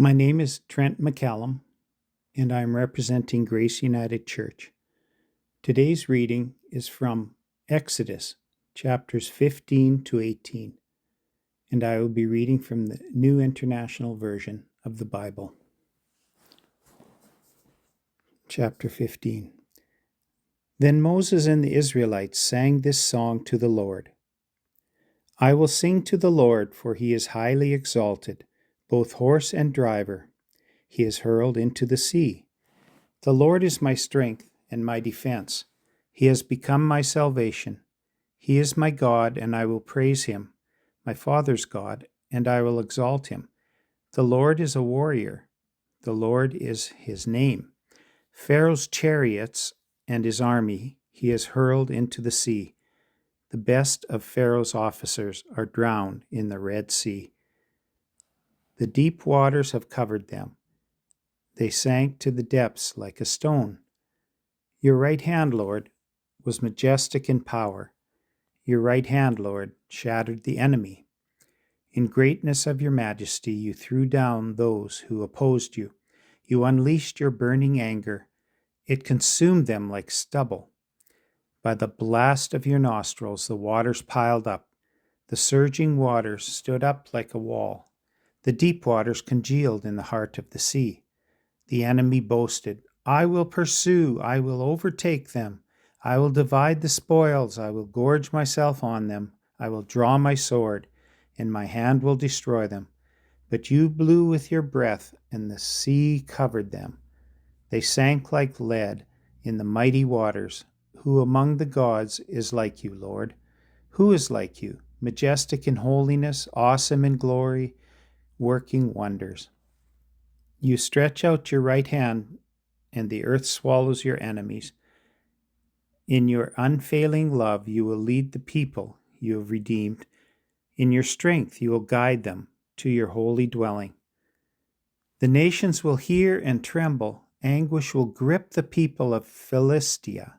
My name is Trent McCallum, and I am representing Grace United Church. Today's reading is from Exodus, chapters 15 to 18, and I will be reading from the New International Version of the Bible. Chapter 15. Then Moses and the Israelites sang this song to the Lord. I will sing to the Lord, for he is highly exalted, both horse and driver. He is hurled into the sea. The Lord is my strength and my defense. He has become my salvation. He is my God, and I will praise him, my father's God, and I will exalt him. The Lord is a warrior. The Lord is his name. Pharaoh's chariots and his army he has hurled into the sea. The best of Pharaoh's officers are drowned in the Red Sea. The deep waters have covered them. They sank to the depths like a stone. Your right hand, Lord, was majestic in power. Your right hand, Lord, shattered the enemy. In greatness of your majesty, you threw down those who opposed you. You unleashed your burning anger. It consumed them like stubble. By the blast of your nostrils, the waters piled up. The surging waters stood up like a wall. The deep waters congealed in the heart of the sea. The enemy boasted, I will pursue, I will overtake them. I will divide the spoils, I will gorge myself on them. I will draw my sword, and my hand will destroy them. But you blew with your breath, and the sea covered them. They sank like lead in the mighty waters. Who among the gods is like you, Lord? Who is like you, majestic in holiness, awesome in glory, working wonders? You stretch out your right hand, and the earth swallows your enemies. In your unfailing love, you will lead the people you have redeemed. In your strength, you will guide them to your holy dwelling. The nations will hear and tremble. Anguish will grip the people of Philistia.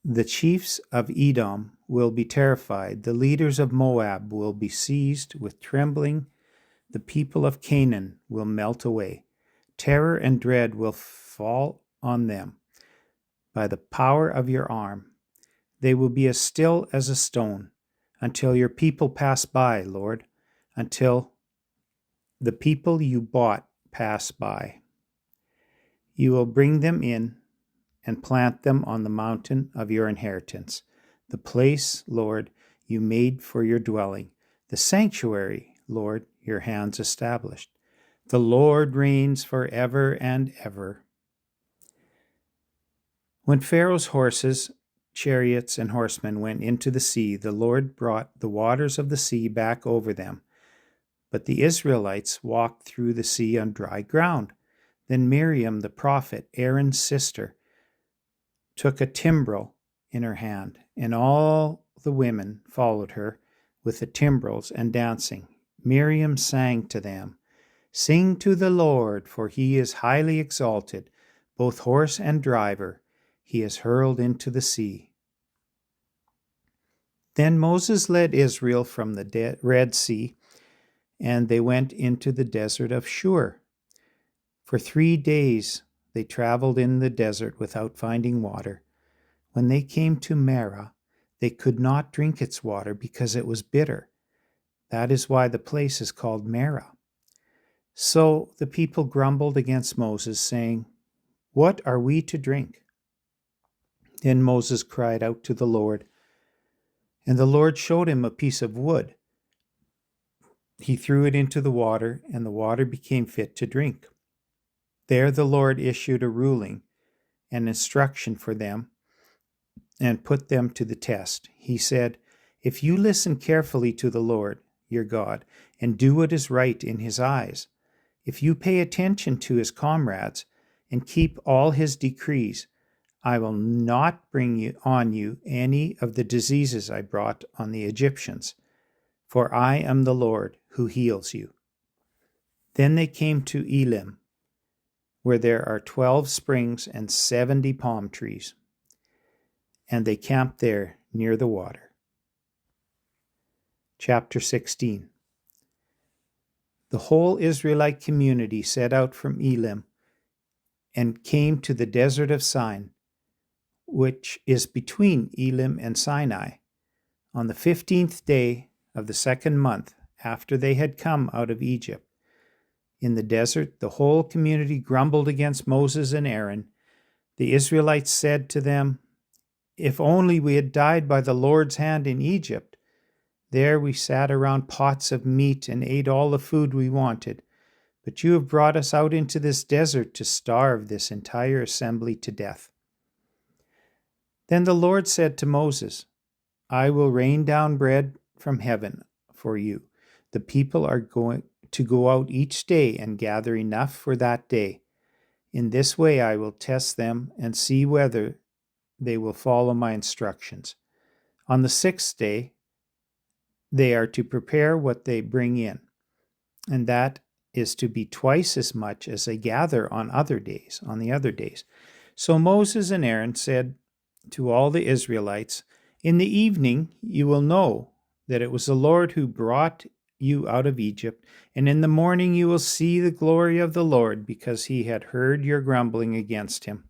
The chiefs of Edom will be terrified. The leaders of Moab will be seized with trembling. The people of Canaan will melt away. Terror and dread will fall on them. By the power of your arm, they will be as still as a stone until your people pass by, Lord, until the people you bought pass by. You will bring them in and plant them on the mountain of your inheritance, the place, Lord, you made for your dwelling, the sanctuary, Lord, your hands established. The Lord reigns forever and ever. When Pharaoh's horses, chariots, and horsemen went into the sea, the Lord brought the waters of the sea back over them. But the Israelites walked through the sea on dry ground. Then Miriam, the prophet, Aaron's sister, took a timbrel in her hand, and all the women followed her with the timbrels and dancing. Miriam sang to them, Sing to the Lord, for he is highly exalted, both horse and driver, he is hurled into the sea. Then Moses led Israel from the Red Sea, and they went into the desert of Shur. For 3 days they traveled in the desert without finding water. When they came to Marah, they could not drink its water because it was bitter. That is why the place is called Marah. So the people grumbled against Moses, saying, What are we to drink? Then Moses cried out to the Lord, and the Lord showed him a piece of wood. He threw it into the water, and the water became fit to drink. There the Lord issued a ruling and instruction for them and put them to the test. He said, If you listen carefully to the Lord, your God, and do what is right in his eyes, if you pay attention to his comrades and keep all his decrees, I will not bring on you any of the diseases I brought on the Egyptians, for I am the Lord who heals you. Then they came to Elim, where there are 12 springs and 70 palm trees, and they camped there near the water. Chapter 16. the whole Israelite community set out from Elim and came to the desert of Sin, which is between Elim and Sinai, on the 15th day of the second month after they had come out of Egypt. In the desert, the whole community grumbled against Moses and Aaron. The Israelites said to them, "If only we had died by the Lord's hand in Egypt. There we sat around pots of meat and ate all the food we wanted. But you have brought us out into this desert to starve this entire assembly to death." Then the Lord said to Moses, "I will rain down bread from heaven for you. The people are going to go out each day and gather enough for that day. In this way I will test them and see whether they will follow my instructions. On the 6th day, they are to prepare what they bring in, and that is to be twice as much as they gather on the other days. So Moses and Aaron said to all the Israelites, "In the evening you will know that it was the Lord who brought you out of Egypt, and in the morning you will see the glory of the Lord, because he had heard your grumbling against him.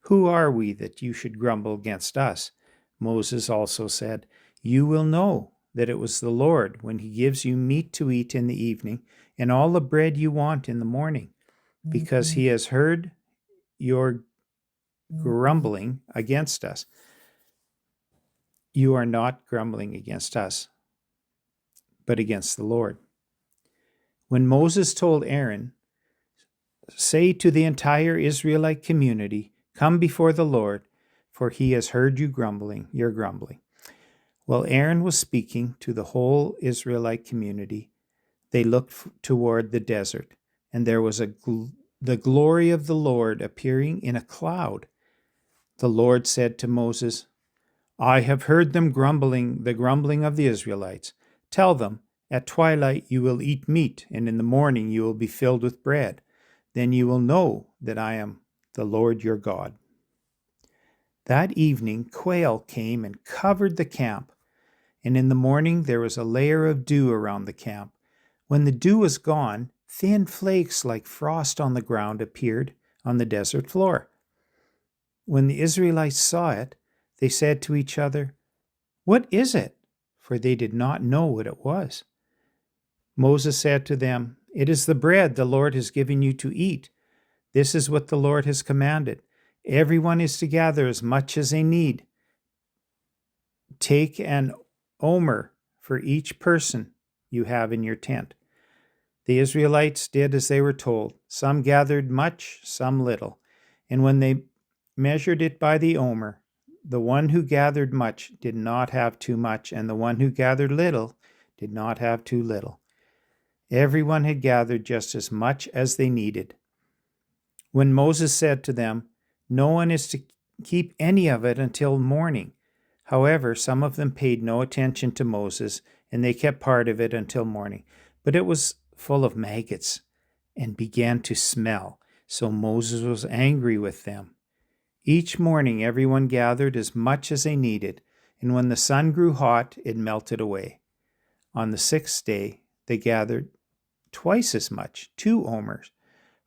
Who are we that you should grumble against us?" Moses also said, "You will know that it was the Lord when he gives you meat to eat in the evening and all the bread you want in the morning, because he has heard your grumbling against us. You are not grumbling against us, but against the Lord." When Moses told Aaron, "Say to the entire Israelite community, 'Come before the Lord, for he has heard your grumbling.'" While Aaron was speaking to the whole Israelite community, they looked toward the desert, and there was the glory of the Lord appearing in a cloud. The Lord said to Moses, "I have heard the grumbling of the Israelites. Tell them, at twilight you will eat meat, and in the morning you will be filled with bread. Then you will know that I am the Lord your God." That evening quail came and covered the camp, and in the morning there was a layer of dew around the camp. When the dew was gone, thin flakes like frost on the ground appeared on the desert floor. When the Israelites saw it, they said to each other, "What is it?" For they did not know what it was. Moses said to them, "It is the bread the Lord has given you to eat. This is what the Lord has commanded. Everyone is to gather as much as they need. Take an omer for each person you have in your tent." The Israelites did as they were told. Some gathered much, some little. And when they measured it by the omer, the one who gathered much did not have too much, and the one who gathered little did not have too little. Everyone had gathered just as much as they needed. When Moses said to them, "No one is to keep any of it until morning." However, some of them paid no attention to Moses, and they kept part of it until morning. But it was full of maggots and began to smell, so Moses was angry with them. Each morning everyone gathered as much as they needed, and when the sun grew hot, it melted away. On the 6th day, they gathered twice as much, 2 omers,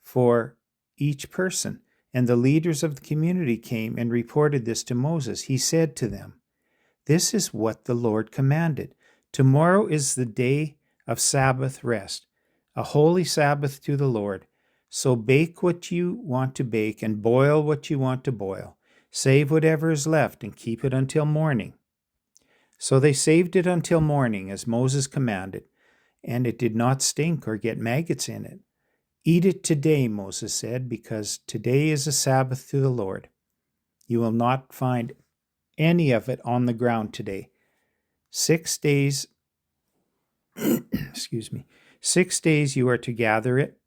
for each person. And the leaders of the community came and reported this to Moses. He said to them, "This is what the Lord commanded. Tomorrow is the day of Sabbath rest, a holy Sabbath to the Lord. So bake what you want to bake and boil what you want to boil. Save whatever is left and keep it until morning." So they saved it until morning, as Moses commanded, and it did not stink or get maggots in it. "Eat it today," Moses said, "because today is a Sabbath to the Lord. You will not find any of it on the ground today. 6 days, 6 days you are to gather it,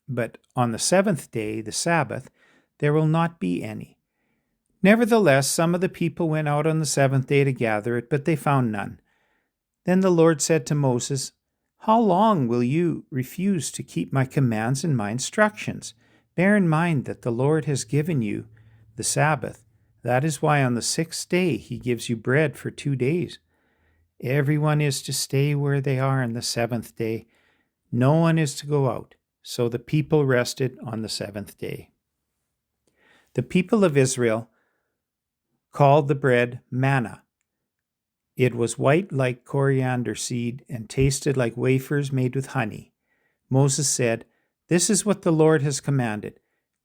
but on the 7th day, the Sabbath, there will not be any." Nevertheless, some of the people went out on the 7th day to gather it, but they found none. Then the Lord said to Moses, "How long will you refuse to keep my commands and my instructions? Bear in mind that the Lord has given you the Sabbath. That is why on the 6th day he gives you bread for 2 days. Everyone is to stay where they are on the 7th day. No one is to go out. So the people rested on the seventh day. The people of Israel called the bread manna. It was white like coriander seed and tasted like wafers made with honey. Moses said, "This is what the Lord has commanded.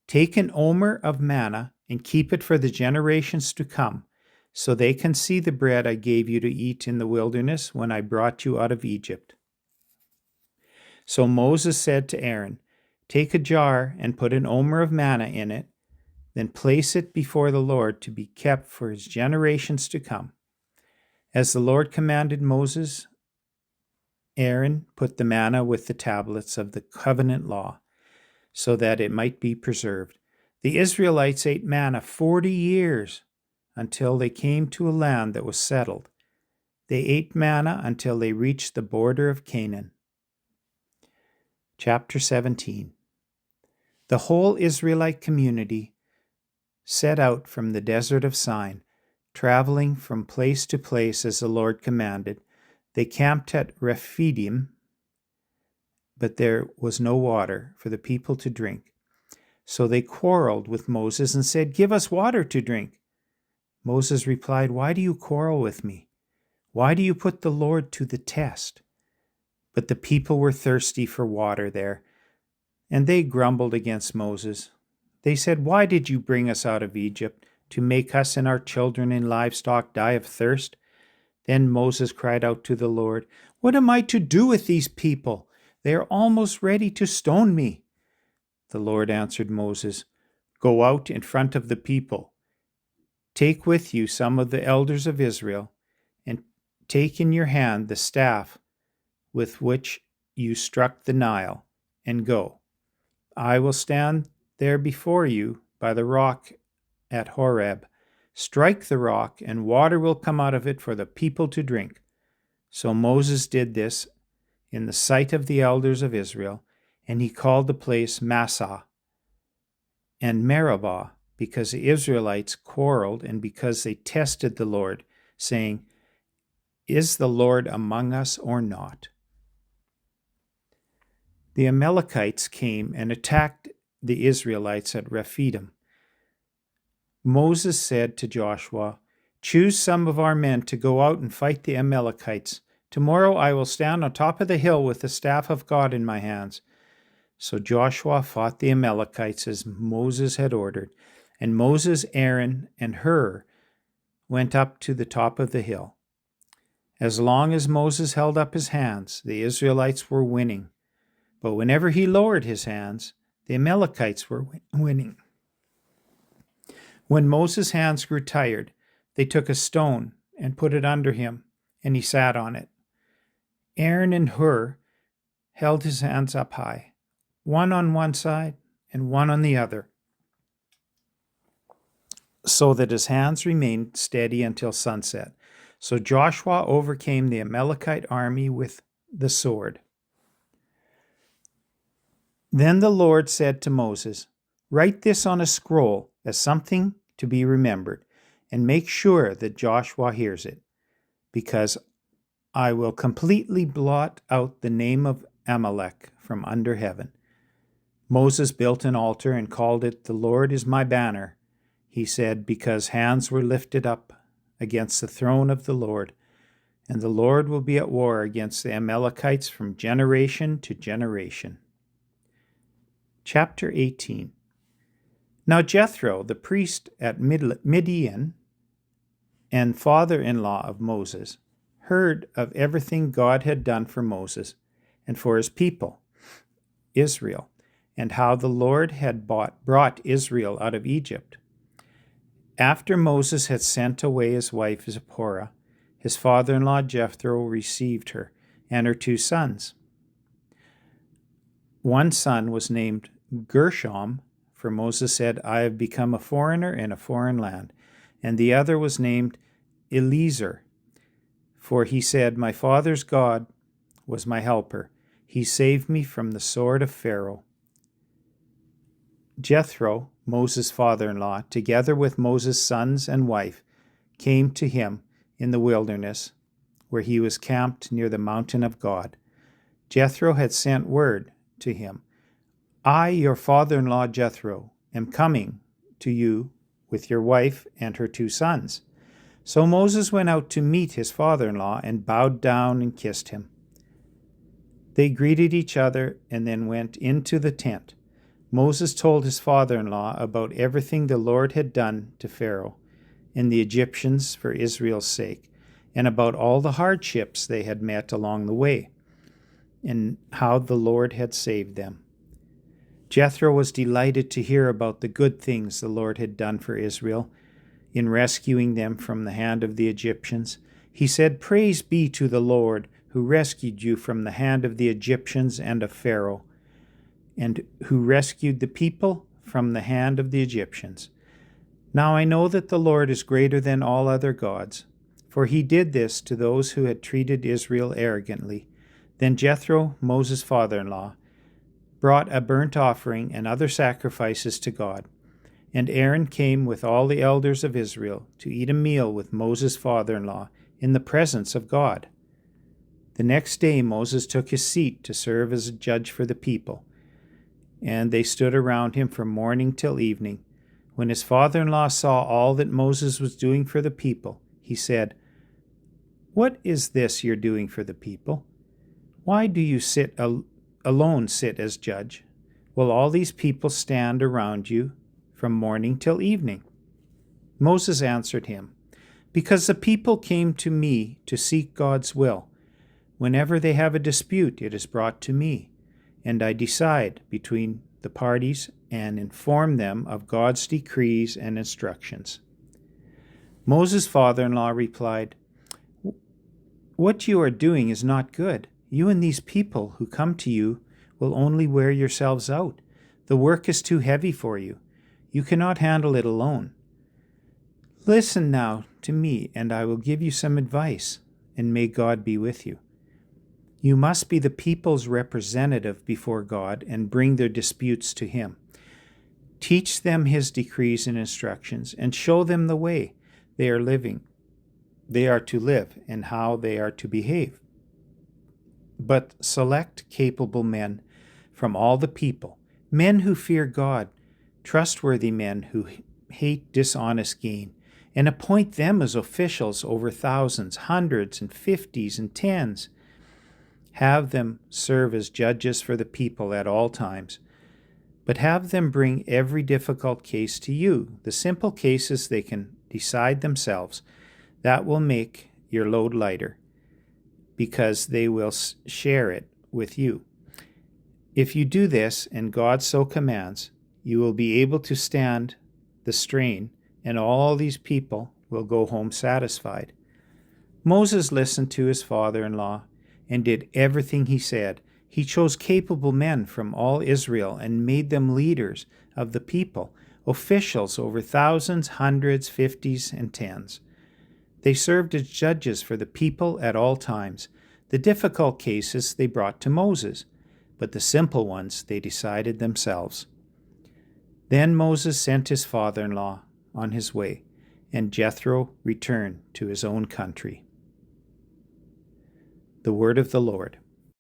Take an omer of manna and keep it for the generations to come, so they can see the bread I gave you to eat in the wilderness when I brought you out of Egypt." So Moses said to Aaron, "Take a jar and put an omer of manna in it, then place it before the Lord to be kept for his generations to come." As the Lord commanded Moses, Aaron put the manna with the tablets of the covenant law, so that it might be preserved. The Israelites ate manna 40 years until they came to a land that was settled. They ate manna until they reached the border of Canaan. Chapter 17. The whole Israelite community set out from the desert of Sin, traveling from place to place as the Lord commanded. They camped at Rephidim, but there was no water for the people to drink. So they quarreled with Moses and said, "Give us water to drink." Moses replied, "Why do you quarrel with me? Why do you put the Lord to the test?" But the people were thirsty for water there, and they grumbled against Moses. They said, "Why did you bring us out of Egypt, to make us and our children and livestock die of thirst?" Then Moses cried out to the Lord, "What am I to do with these people? They are almost ready to stone me." The Lord answered Moses, "Go out in front of the people. Take with you some of the elders of Israel, and take in your hand the staff with which you struck the Nile, and go. I will stand there before you by the rock at Horeb. Strike the rock, and water will come out of it for the people to drink." So Moses did this in the sight of the elders of Israel, and he called the place Massah and Meribah, because the Israelites quarreled and because they tested the Lord, saying, "Is the Lord among us or not?" The Amalekites came and attacked the Israelites at Rephidim. Moses said to Joshua, "Choose some of our men to go out and fight the Amalekites. Tomorrow I will stand on top of the hill with the staff of God in my hands." So Joshua fought the Amalekites as Moses had ordered, and Moses, Aaron, and Hur went up to the top of the hill. As long as Moses held up his hands, the Israelites were winning. But whenever he lowered his hands, the Amalekites were winning. When Moses' hands grew tired, they took a stone and put it under him, and he sat on it. Aaron and Hur held his hands up high, one on one side and one on the other, so that his hands remained steady until sunset. So Joshua overcame the Amalekite army with the sword. Then the Lord said to Moses, "Write this on a scroll as something to be remembered, and make sure that Joshua hears it, because I will completely blot out the name of Amalek from under heaven." Moses built an altar and called it, "The Lord is my banner," he said, because hands were lifted up against the throne of the Lord, and the Lord will be at war against the Amalekites from generation to generation. Chapter 18. Now Jethro, the priest at Midian and father-in-law of Moses, heard of everything God had done for Moses and for his people, Israel, and how the Lord had brought Israel out of Egypt. After Moses had sent away his wife Zipporah, his father-in-law Jethro received her and her 2 sons. One son was named Gershom, for Moses said, "I have become a foreigner in a foreign land." And the other was named Eliezer, for he said, "My father's God was my helper. He saved me from the sword of Pharaoh." Jethro, Moses' father-in-law, together with Moses' sons and wife, came to him in the wilderness, where he was camped near the mountain of God. Jethro had sent word to him, I, your father-in-law Jethro, am coming to you with your wife and her 2 sons. So Moses went out to meet his father-in-law and bowed down and kissed him. They greeted each other and then went into the tent. Moses told his father-in-law about everything the Lord had done to Pharaoh and the Egyptians for Israel's sake, and about all the hardships they had met along the way, and how the Lord had saved them. Jethro was delighted to hear about the good things the Lord had done for Israel in rescuing them from the hand of the Egyptians. He said, Praise be to the Lord, who rescued you from the hand of the Egyptians and of Pharaoh, and who rescued the people from the hand of the Egyptians. Now I know that the Lord is greater than all other gods, for he did this to those who had treated Israel arrogantly. Then Jethro, Moses' father-in-law, brought a burnt offering and other sacrifices to God. And Aaron came with all the elders of Israel to eat a meal with Moses' father-in-law in the presence of God. The next day Moses took his seat to serve as a judge for the people, and they stood around him from morning till evening. When his father-in-law saw all that Moses was doing for the people, he said, What is this you're doing for the people? Why do you alone sit as judge? Will all these people stand around you from morning till evening? Moses answered him, Because the people came to me to seek God's will. Whenever they have a dispute, it is brought to me, and I decide between the parties and inform them of God's decrees and instructions. Moses' father-in-law replied, What you are doing is not good. You and these people who come to you will only wear yourselves out. The work is too heavy for you. You cannot handle it alone. Listen now to me, and I will give you some advice, and may God be with you. You must be the people's representative before God and bring their disputes to him. Teach them his decrees and instructions, and show them the way they are to live, and how they are to behave. But select capable men from all the people, men who fear God, trustworthy men who hate dishonest gain, and appoint them as officials over thousands, hundreds, and fifties, and tens. Have them serve as judges for the people at all times, but have them bring every difficult case to you. The simple cases they can decide themselves. That will make your load lighter, because they will share it with you. If you do this, and God so commands, you will be able to stand the strain, and all these people will go home satisfied. Moses listened to his father-in-law and did everything he said. He chose capable men from all Israel and made them leaders of the people, officials over thousands, hundreds, fifties, and tens. They served as judges for the people at all times. The difficult cases they brought to Moses, but the simple ones they decided themselves. Then Moses sent his father-in-law on his way, and Jethro returned to his own country. The word of the Lord.